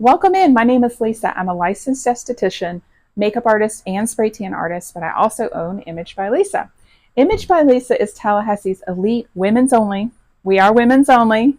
Welcome in. My name is Lisa. I'm a licensed esthetician, makeup artist, and spray tan artist, but I also own Image by Lisa. Image by Lisa is Tallahassee's elite women's only, we are women's only,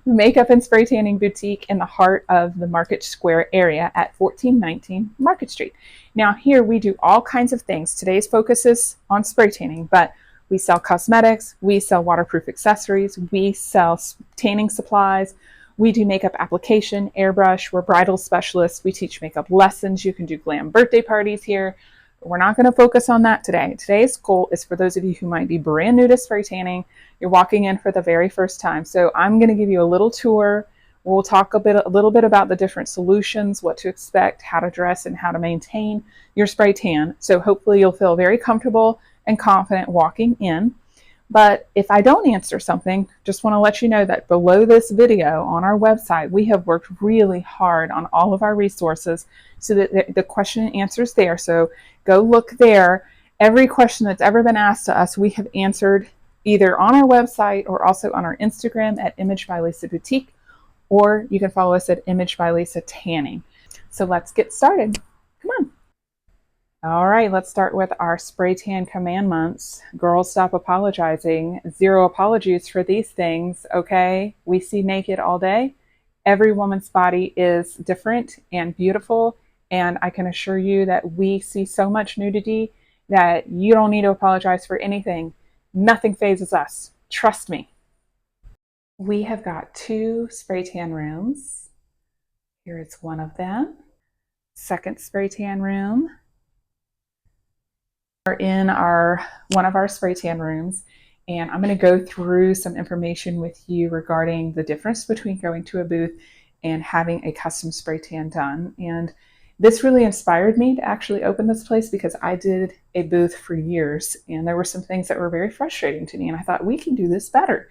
makeup and spray tanning boutique in the heart of the Market Square area at 1419 Market Street. Now, here we do all kinds of things. Today's focus is on spray tanning, but we sell cosmetics, we sell waterproof accessories, we sell tanning supplies. We do makeup application, airbrush. We're bridal specialists. We teach makeup lessons. You can do glam birthday parties here. But we're not going to focus on that today. Today's goal is for those of you who might be brand new to spray tanning. You're walking in for the very first time. So I'm going to give you a little tour. We'll talk a little bit about the different solutions, what to expect, how to dress, and how to maintain your spray tan. So hopefully you'll feel very comfortable and confident walking in. But if I don't answer something, just want to let you know that below this video on our website, we have worked really hard on all of our resources so that the question and answer is there. So go look there. Every question that's ever been asked to us, we have answered either on our website or also on our Instagram at Image by Lisa Boutique, or you can follow us at Image by Lisa Tanning. So let's get started. Come on. All right, let's start with our spray tan commandments. Girls, stop apologizing. Zero apologies for these things, okay? We see naked all day. Every woman's body is different and beautiful, and I can assure you that we see so much nudity that you don't need to apologize for anything. Nothing phases us. Trust me. We have got 2 spray tan rooms. Here is one of them. Second spray tan room. We're in one of our spray tan rooms, and I'm going to go through some information with you regarding the difference between going to a booth and having a custom spray tan done. And this really inspired me to actually open this place because I did a booth for years, and there were some things that were very frustrating to me, and I thought we can do this better.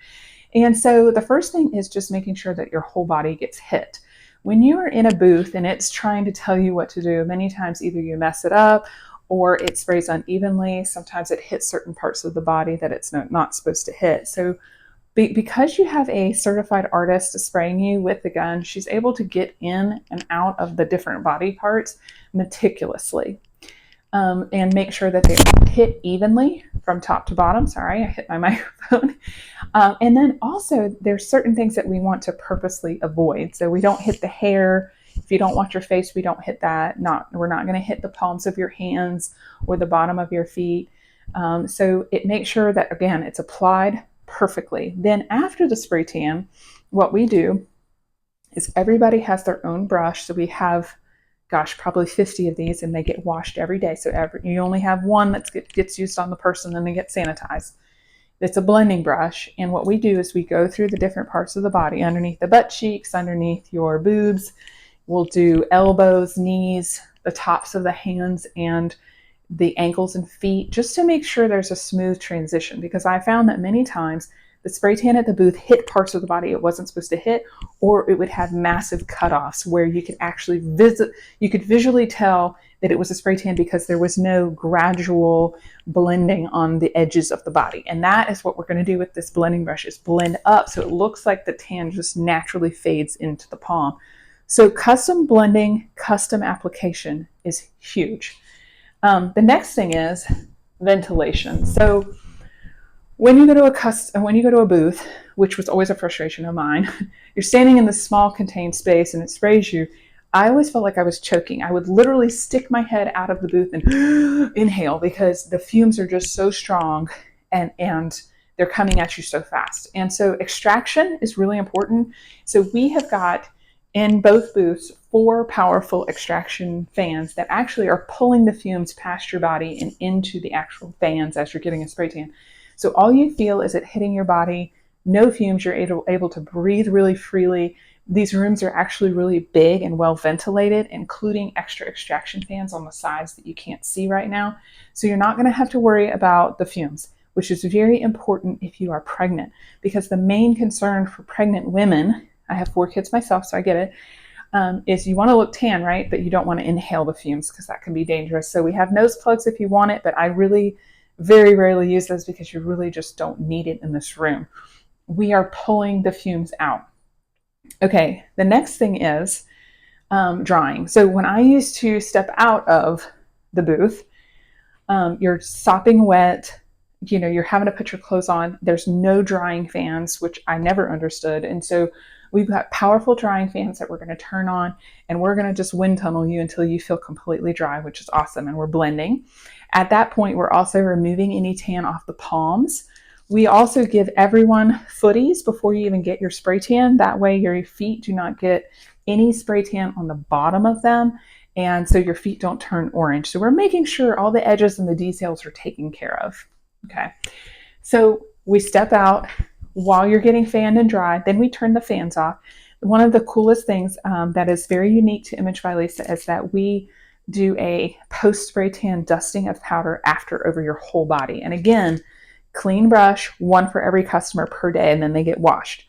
And so the first thing is just making sure that your whole body gets hit. When you are in a booth and it's trying to tell you what to do, many times either you mess it up or it sprays unevenly. Sometimes it hits certain parts of the body that it's not supposed to hit. So because you have a certified artist spraying you with the gun, she's able to get in and out of the different body parts meticulously and make sure that they hit evenly from top to bottom. Sorry, I hit my microphone. And then also there's certain things that we want to purposely avoid. So we don't hit the hair. If you don't want your face, we don't hit that. We're not going to hit the palms of your hands or the bottom of your feet. So it makes sure that, again, it's applied perfectly. Then after the spray tan, what we do is everybody has their own brush. So we have, probably 50 of these, and they get washed every day. So you only have one that gets used on the person and they get sanitized. It's a blending brush. And what we do is we go through the different parts of the body, underneath the butt cheeks, underneath your boobs. We'll do elbows, knees, the tops of the hands, and the ankles and feet, just to make sure there's a smooth transition. Because I found that many times the spray tan at the booth hit parts of the body it wasn't supposed to hit, or it would have massive cutoffs where you could actually visually tell that it was a spray tan because there was no gradual blending on the edges of the body. And that is what we're going to do with this blending brush, is blend up so it looks like the tan just naturally fades into the palm. So custom blending, custom application is huge. The next thing is ventilation. So when you go to a booth, which was always a frustration of mine, you're standing in this small contained space and it sprays you. I always felt like I was choking. I would literally stick my head out of the booth and inhale because the fumes are just so strong and they're coming at you so fast. And so extraction is really important. So we have got in both booths 4 powerful extraction fans that actually are pulling the fumes past your body and into the actual fans as you're getting a spray tan. So all you feel is it hitting your body, no fumes, you're able to breathe really freely. These rooms are actually really big and well ventilated, including extra extraction fans on the sides that you can't see right now. So you're not going to have to worry about the fumes, which is very important if you are pregnant, because the main concern for pregnant women, I have 4 kids myself, so I get it, is you want to look tan, right? But you don't want to inhale the fumes because that can be dangerous. So we have nose plugs if you want it, but I really very rarely use those because you really just don't need it in this room. We are pulling the fumes out. Okay, the next thing is drying. So when I used to step out of the booth, you're sopping wet, you're having to put your clothes on. There's no drying fans, which I never understood. And so we've got powerful drying fans that we're going to turn on, and we're going to just wind tunnel you until you feel completely dry, which is awesome. And we're blending. At that point, we're also removing any tan off the palms. We also give everyone footies before you even get your spray tan. That way your feet do not get any spray tan on the bottom of them, and so your feet don't turn orange. So we're making sure all the edges and the details are taken care of. Okay, so we step out while you're getting fanned and dried, then we turn the fans off. One of the coolest things that is very unique to Image by Lisa is that we do a post spray tan dusting of powder after over your whole body. And again, clean brush, one for every customer per day, and then they get washed.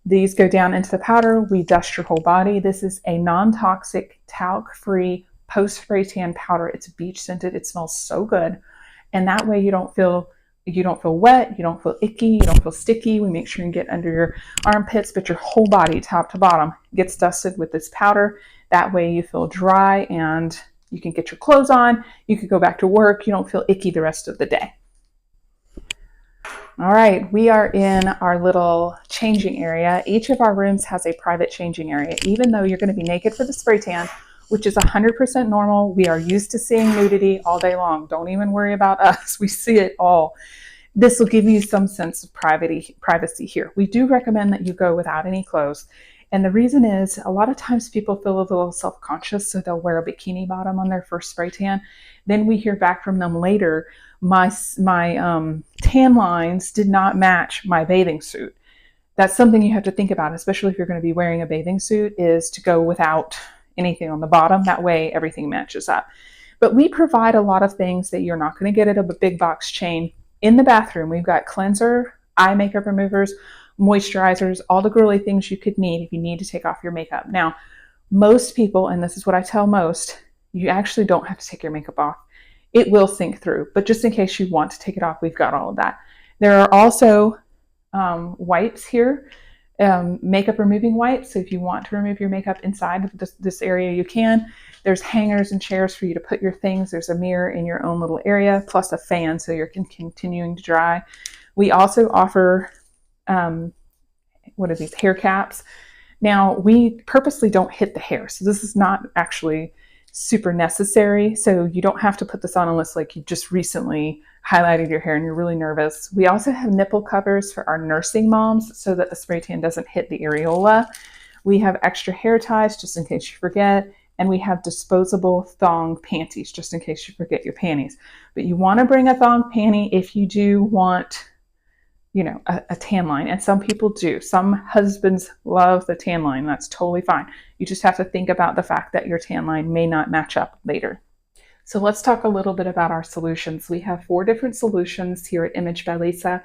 These go down into the powder. We dust your whole body. This is a non-toxic, talc-free post-spray tan powder. It's beach scented. It smells so good. And that way you don't feel wet, you don't feel icky, you don't feel sticky. We make sure you get under your armpits, but your whole body, top to bottom, gets dusted with this powder. That way you feel dry and you can get your clothes on. You can go back to work. You don't feel icky the rest of the day. All right, we are in our little changing area. Each of our rooms has a private changing area. Even though you're going to be naked for the spray tan, which is 100% normal, we are used to seeing nudity all day long. Don't even worry about us. We see it all. This will give you some sense of privacy here. We do recommend that you go without any clothes. And the reason is a lot of times people feel a little self-conscious, so they'll wear a bikini bottom on their first spray tan. Then we hear back from them later, my tan lines did not match my bathing suit. That's something you have to think about, especially if you're going to be wearing a bathing suit, is to go without anything on the bottom. That way everything matches up. But we provide a lot of things that you're not going to get at a big box chain. In the bathroom, we've got cleanser, eye makeup removers, moisturizers, all the girly things you could need if you need to take off your makeup. Now, most people, and this is what I tell most, you actually don't have to take your makeup off. It will sink through, but just in case you want to take it off, we've got all of that. There are also wipes here, makeup removing wipes. So if you want to remove your makeup inside of this area, you can. There's hangers and chairs for you to put your things. There's a mirror in your own little area, plus a fan so you're continuing to dry. We also offer, what are these, hair caps. Now, we purposely don't hit the hair, so this is not actually super necessary. So you don't have to put this on unless like you just recently highlighted your hair and you're really nervous. We also have nipple covers for our nursing moms so that the spray tan doesn't hit the areola. We have extra hair ties just in case you forget. And we have disposable thong panties just in case you forget your panties. But you want to bring a thong panty if you do want, a tan line. And some people do. Some husbands love the tan line. That's totally fine. You just have to think about the fact that your tan line may not match up later. So let's talk a little bit about our solutions. We have 4 different solutions here at Image by Lisa.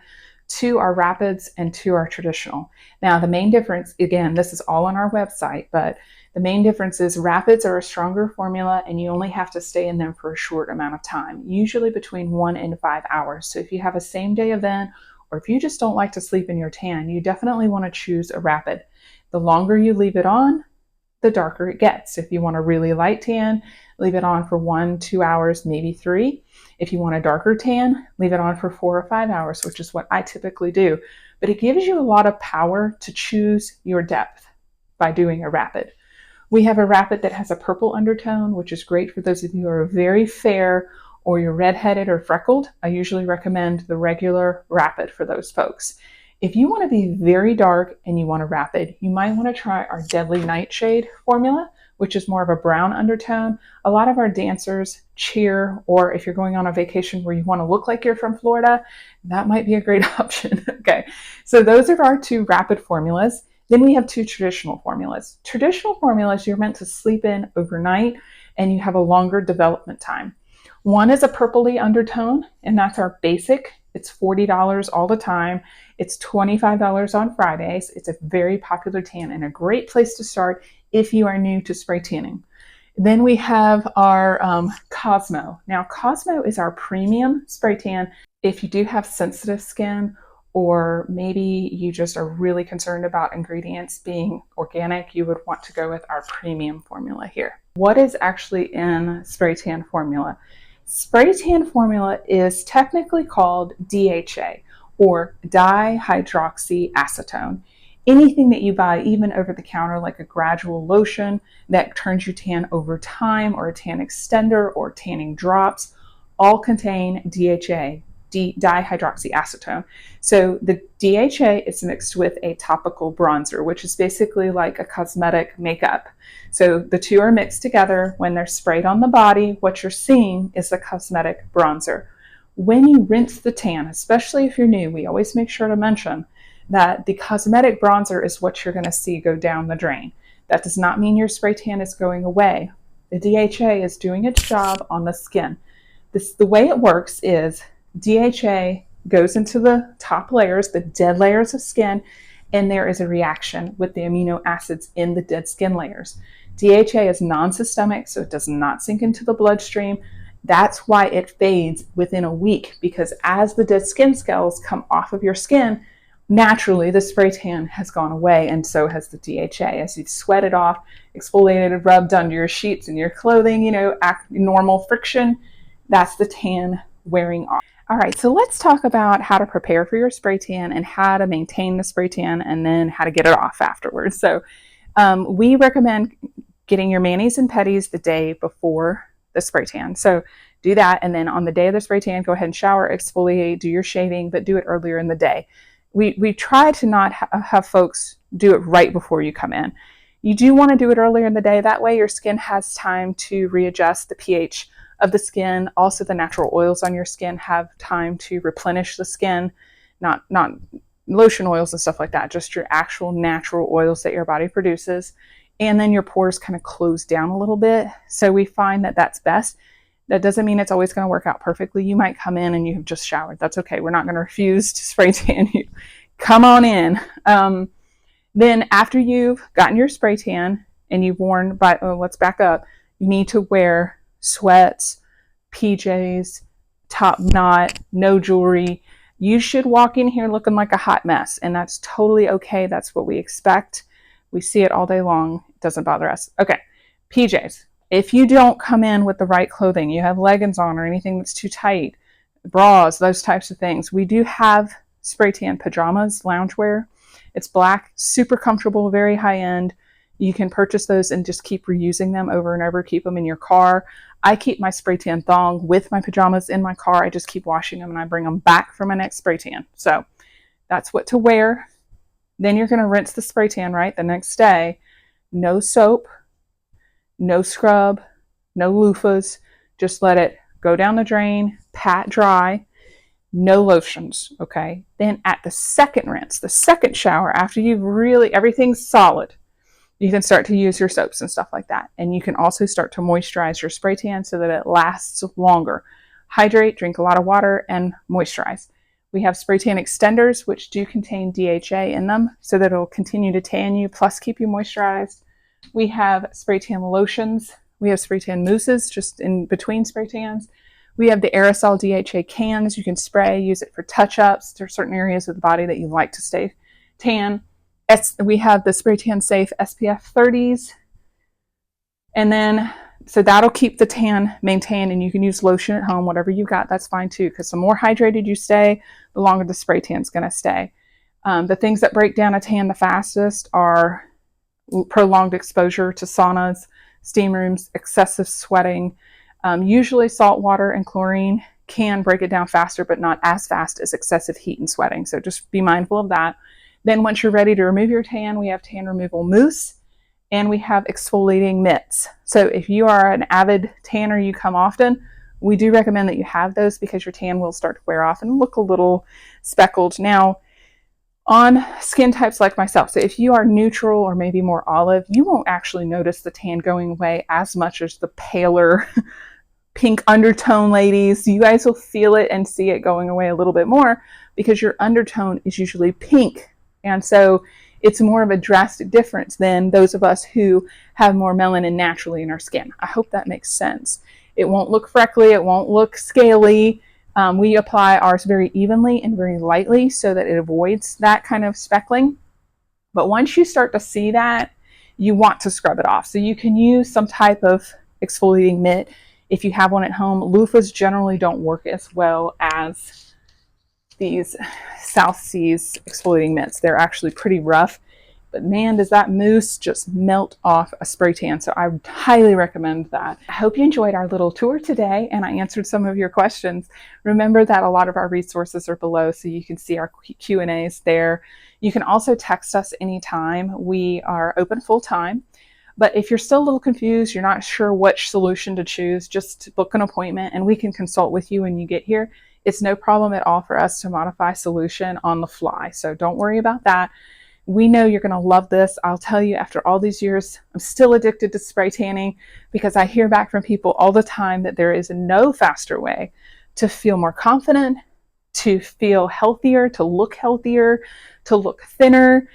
2 are rapids and 2 are traditional. Now the main difference, again, this is all on our website, but the main difference is rapids are a stronger formula and you only have to stay in them for a short amount of time, usually between 1 and 5 hours. So if you have a same day event or if you just don't like to sleep in your tan, you definitely want to choose a rapid. The longer you leave it on, the darker it gets. If you want a really light tan, leave it on for 1-2 hours, maybe 3. If you want a darker tan, leave it on for 4 or 5 hours, which is what I typically do. But it gives you a lot of power to choose your depth by doing a rapid. We have a rapid that has a purple undertone, which is great for those of you who are very fair or you're redheaded or freckled. I usually recommend the regular rapid for those folks. If you want to be very dark and you want a rapid, you might want to try our Deadly Nightshade formula, which is more of a brown undertone. A lot of our dancers cheer, or if you're going on a vacation where you want to look like you're from Florida, that might be a great option. Okay, so those are our 2 rapid formulas. Then we have 2 traditional formulas. Traditional formulas, you're meant to sleep in overnight and you have a longer development time. One is a purpley undertone, and that's our basic. It's $40 all the time. It's $25 on Fridays. It's a very popular tan and a great place to start if you are new to spray tanning. Then we have our Cosmo. Now, Cosmo is our premium spray tan if you do have sensitive skin or maybe you just are really concerned about ingredients being organic, you would want to go with our premium formula here. What is actually in spray tan formula? Spray tan formula is technically called DHA, or dihydroxyacetone. Anything that you buy, even over the counter, like a gradual lotion that turns you tan over time, or a tan extender, or tanning drops, all contain DHA, dihydroxyacetone. So the DHA is mixed with a topical bronzer, which is basically like a cosmetic makeup. So the two are mixed together. When they're sprayed on the body, what you're seeing is a cosmetic bronzer. When you rinse the tan, especially if you're new, we always make sure to mention that the cosmetic bronzer is what you're going to see go down the drain. That does not mean your spray tan is going away. The DHA is doing its job on the skin. The way it works is DHA goes into the top layers, the dead layers of skin, and there is a reaction with the amino acids in the dead skin layers. DHA is non-systemic, so it does not sink into the bloodstream. That's why it fades within a week, because as the dead skin cells come off of your skin, naturally the spray tan has gone away, and so has the DHA. As you've sweated off, exfoliated, rubbed under your sheets and your clothing, normal friction, that's the tan wearing off. All right, so let's talk about how to prepare for your spray tan and how to maintain the spray tan, and then how to get it off afterwards. So we recommend getting your manis and petties the day before the spray tan. So do that, and then on the day of the spray tan, go ahead and shower, exfoliate, do your shaving, but do it earlier in the day. We try to not have folks do it right before you come in. You do want to do it earlier in the day. That way your skin has time to readjust the pH of the skin. Also, the natural oils on your skin have time to replenish the skin, not lotion oils and stuff like that, just your actual natural oils that your body produces. And then your pores kind of close down a little bit. So we find that that's best. That doesn't mean it's always going to work out perfectly. You might come in and you have just showered. That's okay. We're not going to refuse to spray tan you. Come on in. Then after you've gotten your spray tan and you've worn, let's back up. You need to wear sweats, PJs, top knot, no jewelry. You should walk in here looking like a hot mess, and that's totally okay. That's what we expect. We see it all day long. It doesn't bother us. Okay, PJs. If you don't come in with the right clothing, you have leggings on or anything that's too tight, bras, those types of things, we do have spray tan pajamas, loungewear. It's black, super comfortable, very high end. You can purchase those and just keep reusing them over and over, keep them in your car. I keep my spray tan thong with my pajamas in my car. I just keep washing them and I bring them back for my next spray tan. So that's what to wear. Then you're going to rinse the spray tan, right, the next day. No soap, no scrub, no loofahs. Just let it go down the drain, pat dry. No lotions, okay? Then at the second rinse, the second shower, after you've really, everything's solid, you can start to use your soaps and stuff like that. And you can also start to moisturize your spray tan so that it lasts longer. Hydrate, drink a lot of water, and moisturize. We have spray tan extenders, which do contain DHA in them, so that it'll continue to tan you, plus keep you moisturized. We have spray tan lotions. We have spray tan mousses, just in between spray tans. We have the aerosol DHA cans. You can spray, use it for touch-ups. There are certain areas of the body that you like to stay tan. We have the spray tan safe SPF 30s. And then, so that'll keep the tan maintained, and you can use lotion at home, whatever you got, that's fine too, because the more hydrated you stay, the longer the spray tan's gonna stay. The things that break down a tan the fastest are prolonged exposure to saunas, steam rooms, excessive sweating. Usually salt water and chlorine can break it down faster, but not as fast as excessive heat and sweating. So just be mindful of that. Then once you're ready to remove your tan, we have tan removal mousse, and we have exfoliating mitts. So if you are an avid tanner, you come often, we do recommend that you have those, because your tan will start to wear off and look a little speckled. Now, on skin types like myself, so if you are neutral or maybe more olive, you won't actually notice the tan going away as much as the paler pink undertone ladies. You guys will feel it and see it going away a little bit more, because your undertone is usually pink. And so it's more of a drastic difference than those of us who have more melanin naturally in our skin. I hope that makes sense. It won't look freckly, it won't look scaly. We apply ours very evenly and very lightly so that it avoids that kind of speckling. But once you start to see that, you want to scrub it off. So you can use some type of exfoliating mitt if you have one at home. Loofahs generally don't work as well as these South Seas exfoliating mitts. They're actually pretty rough, but man, does that mousse just melt off a spray tan. So I would highly recommend that. I hope you enjoyed our little tour today and I answered some of your questions. Remember that a lot of our resources are below, so you can see our Q&As there. You can also text us anytime. We are open full time. But if you're still a little confused, you're not sure which solution to choose, just book an appointment and we can consult with you when you get here. It's no problem at all for us to modify a solution on the fly. So don't worry about that. We know you're going to love this. I'll tell you, after all these years, I'm still addicted to spray tanning because I hear back from people all the time that there is no faster way to feel more confident, to feel healthier, to look thinner.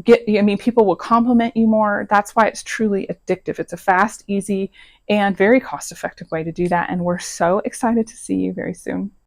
People will compliment you more. That's why it's truly addictive. It's a fast, easy, and very cost-effective way to do that. And we're so excited to see you very soon.